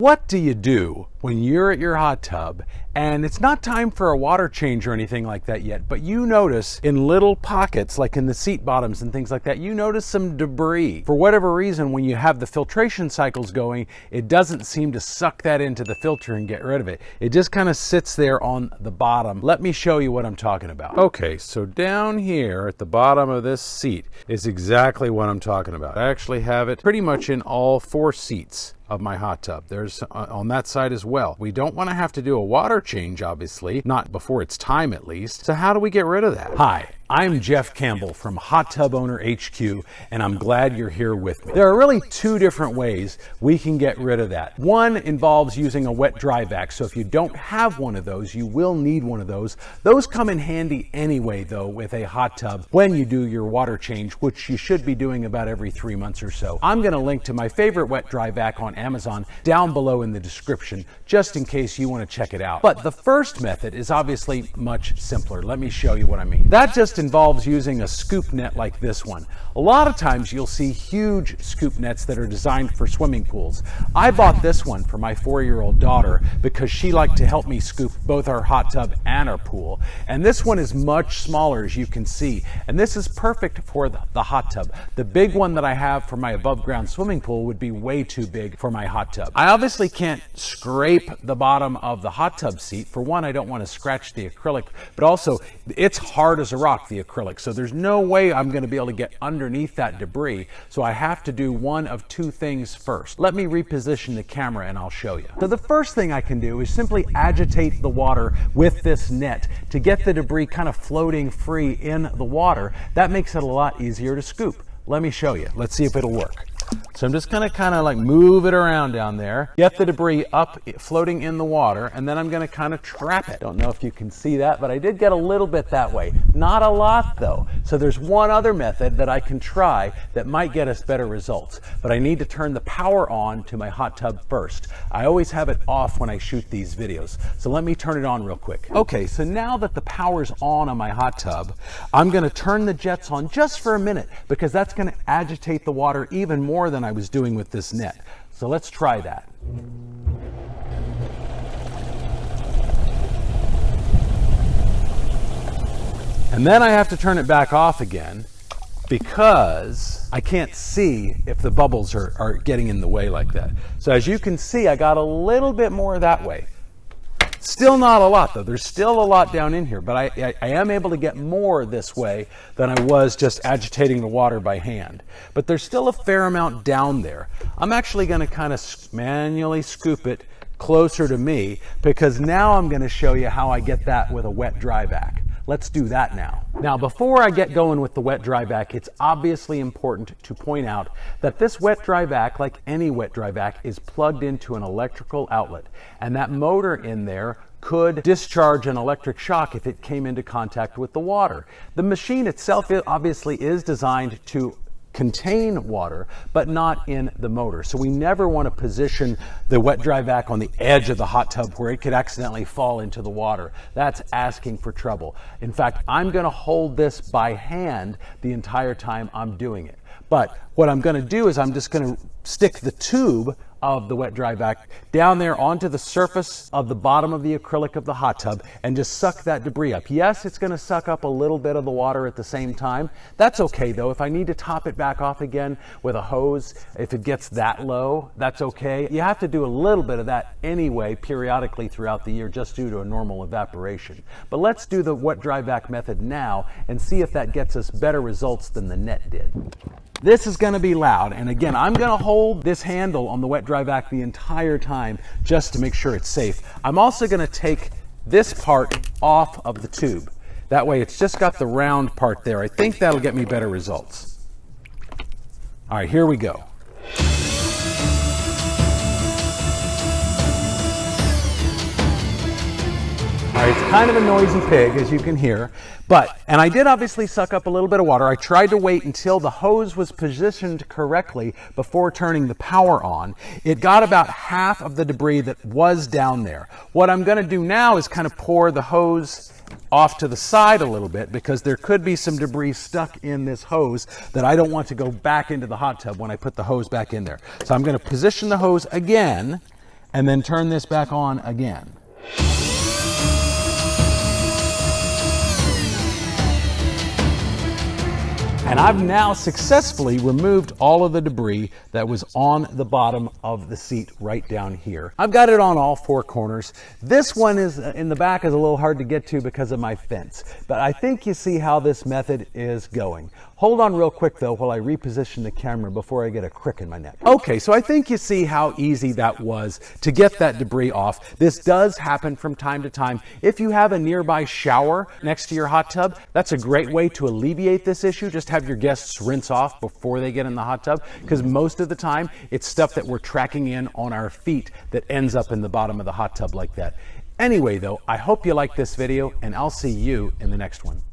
What do you do when you're at your hot tub and it's not time for a water change or anything like that yet, but you notice in little pockets, like in the seat bottoms and things like that, you notice some debris. For whatever reason, when you have the filtration cycles going, it doesn't seem to suck that into the filter and get rid of it. It just kind of sits there on the bottom. Let me show you what I'm talking about. Okay, so down here at the bottom of this seat is exactly what I'm talking about. I actually have it pretty much in all 4 seats of my hot tub. There's on that side as well. We don't want to have to do a water change, obviously, not before it's time at least. So how do we get rid of that? Hi, I'm Jeff Campbell from Hot Tub Owner HQ, and I'm glad you're here with me. There are really 2 different ways we can get rid of that. One involves using a wet dry vac. So if you don't have one of those, you will need one of those. Those come in handy anyway, though, with a hot tub when you do your water change, which you should be doing about every 3 months or so. I'm going to link to my favorite wet dry vac on Amazon down below in the description, just in case you want to check it out. But the first method is obviously much simpler. Let me show you what I mean. That just involves using a scoop net like this one. A lot of times you'll see huge scoop nets that are designed for swimming pools. I bought this one for my 4-year-old daughter because she liked to help me scoop both our hot tub and our pool. And this one is much smaller, as you can see. And this is perfect for the hot tub. The big one that I have for my above ground swimming pool would be way too big for my hot tub. I obviously can't scrape the bottom of the hot tub seat. For one, I don't want to scratch the acrylic, but also it's hard as a rock, the acrylic. So there's no way I'm going to be able to get underneath that debris. So I have to do one of 2 things first. Let me reposition the camera and I'll show you. So the first thing I can do is simply agitate the water with this net to get the debris kind of floating free in the water. That makes it a lot easier to scoop. Let me show you. Let's see if it'll work. So I'm just going to kind of like move it around down there, get the debris up floating in the water, and then I'm going to kind of trap it. Don't know if you can see that, but I did get a little bit that way. Not a lot though. So there's one other method that I can try that might get us better results, but I need to turn the power on to my hot tub first. I always have it off when I shoot these videos. So let me turn it on real quick. Okay, so now that the power's on my hot tub, I'm going to turn the jets on just for a minute because that's going to agitate the water even more than I was doing with this net. So let's try that. And then I have to turn it back off again because I can't see if the bubbles are getting in the way like that. So as you can see, I got a little bit more that way. Still not a lot though. There's still a lot down in here, but I am able to get more this way than I was just agitating the water by hand. But there's still a fair amount down there. I'm actually going to kind of manually scoop it closer to me because now I'm going to show you how I get that with a wet dry vac. Let's do that now. Now, before I get going with the wet dry vac, it's obviously important to point out that this wet dry vac, like any wet dry vac, is plugged into an electrical outlet. And that motor in there could discharge an electric shock if it came into contact with the water. The machine itself obviously is designed to contain water, but not in the motor. So we never want to position the wet dry vac on the edge of the hot tub where it could accidentally fall into the water. That's asking for trouble. In fact, I'm going to hold this by hand the entire time I'm doing it. But what I'm going to do is I'm just going to stick the tube of the wet dry vac down there onto the surface of the bottom of the acrylic of the hot tub and just suck that debris up. Yes, it's going to suck up a little bit of the water at the same time. That's okay though. If I need to top it back off again with a hose, if it gets that low, that's okay. You have to do a little bit of that anyway periodically throughout the year just due to a normal evaporation. But let's do the wet dry vac method now and see if that gets us better results than the net did. This is going to be loud, and again, I'm going to hold this handle on the wet dry vac the entire time just to make sure it's safe. I'm also going to take this part off of the tube. That way it's just got the round part there. I think that'll get me better results. All right, here we go. All right, it's kind of a noisy pig, as you can hear, and I did obviously suck up a little bit of water. I tried to wait until the hose was positioned correctly before turning the power on. It got about half of the debris that was down there. What I'm going to do now is kind of pour the hose off to the side a little bit because there could be some debris stuck in this hose that I don't want to go back into the hot tub when I put the hose back in there. So I'm going to position the hose again, and then turn this back on again. And I've now successfully removed all of the debris that was on the bottom of the seat right down here. I've got it on all four corners. This one is in the back is a little hard to get to because of my fence, but I think you see how this method is going. Hold on real quick though while I reposition the camera before I get a crick in my neck. Okay, so I think you see how easy that was to get that debris off. This does happen from time to time. If you have a nearby shower next to your hot tub, that's a great way to alleviate this issue. Just have your guests rinse off before they get in the hot tub, because most of the time it's stuff that we're tracking in on our feet that ends up in the bottom of the hot tub like that. Anyway though, I hope you like this video, and I'll see you in the next one.